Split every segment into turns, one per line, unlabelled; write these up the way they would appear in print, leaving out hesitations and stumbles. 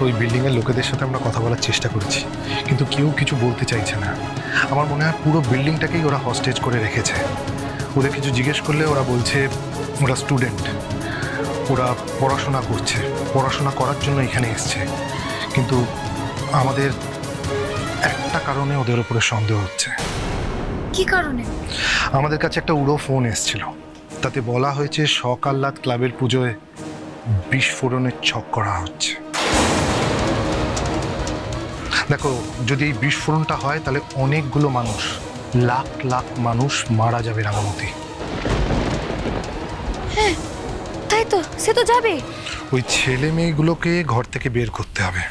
দেখো, ওই বিল্ডিংয়ের লোকেদের সাথে আমরা কথা বলার চেষ্টা করেছি, কিন্তু কেউ কিছু বলতে চাইছে না। আমার মনে হয় পুরো বিল্ডিংটাকেই ওরা হস্টেজ করে রেখেছে। ওদের কিছু জিজ্ঞেস করলে ওরা বলছে ওরা স্টুডেন্ট, ওরা পড়াশোনা করছে, পড়াশোনা করার জন্য এখানে এসছে। কিন্তু আমাদের একটা কারণে ওদের উপরে সন্দেহ হচ্ছে।
কি কারণে?
আমাদের কাছে একটা উড়ো ফোন এসেছিল, তাতে বলা হয়েছে শখ আহ্লাদ ক্লাবের পুজোয় বিস্ফোরণের ছক করা হচ্ছে। দেখো, যদি এই বিস্ফোরণটা হয় তাহলে অনেকগুলো মানুষ, লাখ লাখ মানুষ মারা যাবে রাঙামতি।
হ্যাঁ তাই তো, সে তো যাবে।
ওই ছেলে মেয়েগুলোকে ঘর থেকে বের করতে হবে।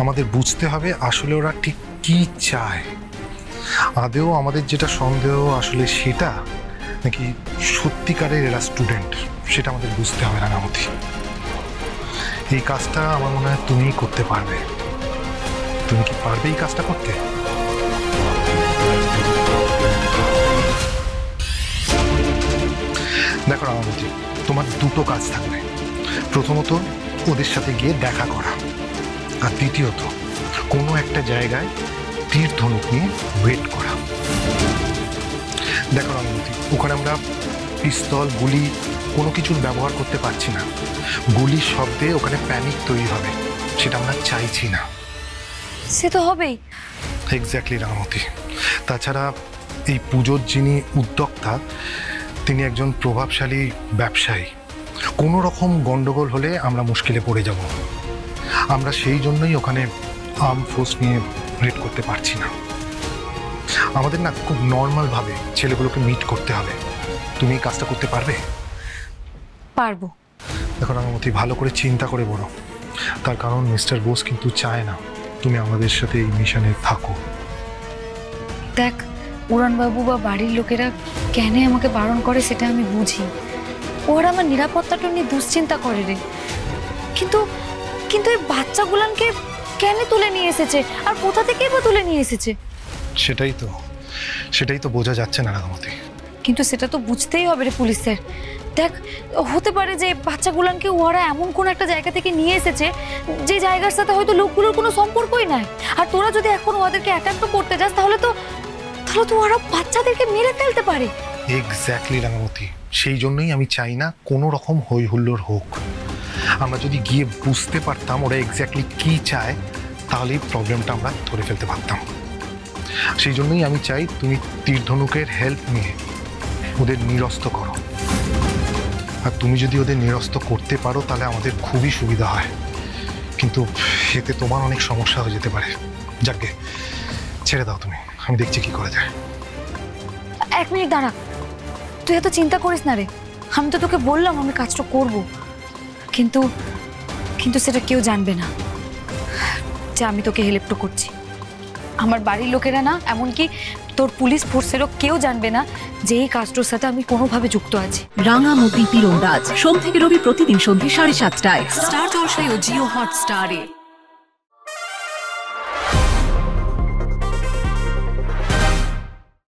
আমাদের বুঝতে হবে আসলে ওরা ঠিক কি চায়। আদেও আমাদের যেটা সন্দেহ আসলে সেটা নাকি সত্যিকারের এরা স্টুডেন্ট, সেটা আমাদের বুঝতে হবে রাঙামতি। এই কাজটা আমার মনে হয় তুমিই করতে পারবে। তুমি কি পারবে এই কাজটা করতে? দেখো রাঙামতি, তোমার দুটো কাজ থাকবে। প্রথমত ওদের সাথে গিয়ে দেখা করা, আর দ্বিতীয়ত কোনো একটা জায়গায় তীর ধনুক নিয়ে ওয়েট করা। দেখো রাঙামতি, ওখানে আমরা পিস্তল গুলি কোনো কিছুর ব্যবহার করতে পারছি না। গুলির শব্দে ওখানে প্যানিক তৈরি হবে, সেটা আমরা চাইছি না।
সে তো হবেই।
এক্স্যাক্টলি রাঙামতি। তাছাড়া এই পুজোর যিনি উদ্যোক্তা, তিনি একজন প্রভাবশালী ব্যবসায়ী। কোনো রকম গন্ডগোল হলে আমরা মুশকিলে পড়ে যাব। আমরা সেই জন্যই ওখানে আর্ম ফোর্স নিয়ে রেড করতে পারছি না। আমাদের না খুব নর্মালভাবে ছেলেগুলোকে মিট করতে হবে। তুমি এই কাজটা করতে পারবে?
পারবো।
দেখো রাঙামতি, ভালো করে চিন্তা করে বলো। তার কারণ মিস্টার বোস কিন্তু চায় না তুমি আমাদের সাথে এই মিশনে থাকো।
দেখ, উড়ানবাবু বা বাড়ির লোকেরা কেন আমাকে বারণ করে সেটা আমি বুঝি। ওরা আমার নিরাপত্তাটা নিয়ে দুশ্চিন্তা করে রে। কিন্তু কিন্তু এই বাচ্চাগুলানকে কেন তুলে নিয়ে এসেছে, আর কোথা থেকে বা তুলে নিয়ে এসেছে?
সেটাই তো বোঝা যাচ্ছে না রাঙামতি।
কিন্তু সেটা তো বুঝতেই হবে রে পুলিশ স্যার। দেখ, হতে পারে যে বাচ্চাগুলানকে ওরা এমন কোন একটা জায়গা থেকে নিয়ে এসেছে যে জায়গার সাথে হয়তো লোকগুলোর কোনো সম্পর্কই নাই। আর তোরা যদি এখন ওদেরকে অ্যাটাক করতে যাস তাহলে তো ওরা বাচ্চাদেরকে মেরে ফেলতে পারে।
এক্স্যাক্টলি রাঙামতি, সেই জন্যই আমি চাই না কোনো রকম হই হুল্লোড় হোক। আমরা যদি গিয়ে বুঝতে পারতাম ওরা এক্স্যাক্টলি কি চায়, তাহলে এই প্রবলেমটা আমরা ধরে ফেলতে পারতাম। সেই জন্যই আমি চাই তুমি তীর ধনুকের হেল্প নিয়ে ওদের নিরস্ত করো। আর তুমি যদি ওদের নিরস্ত করতে পারো তাহলে আমাদের খুবই সুবিধা হয়, কিন্তু এতে তোমার অনেক সমস্যা হয়ে যেতে পারে। যাকে ছেড়ে দাও, তুমি, আমি দেখছি কি করা যায়।
এক মিনিট দাঁড়া, তুই এত চিন্তা করিস না রে। আমি তো তোকে বললাম আমি কাজটা করব, কিন্তু কিন্তু সেটা কেউ জানবে না যে আমি তোকে হেল্প করছি। আমার বাড়ির লোকেরা না, এমনকি তোর পুলিশ ফোর্সেরও কেউ জানবে না যে এই কাজটার সাথে আমি কোনোভাবে যুক্ত আছি।
রাঙামতি তীরন্দাজ সোম থেকে রবি প্রতিদিন সন্ধ্যে 7:30টায় স্টার জলসায় ও জিও হটস্টারে।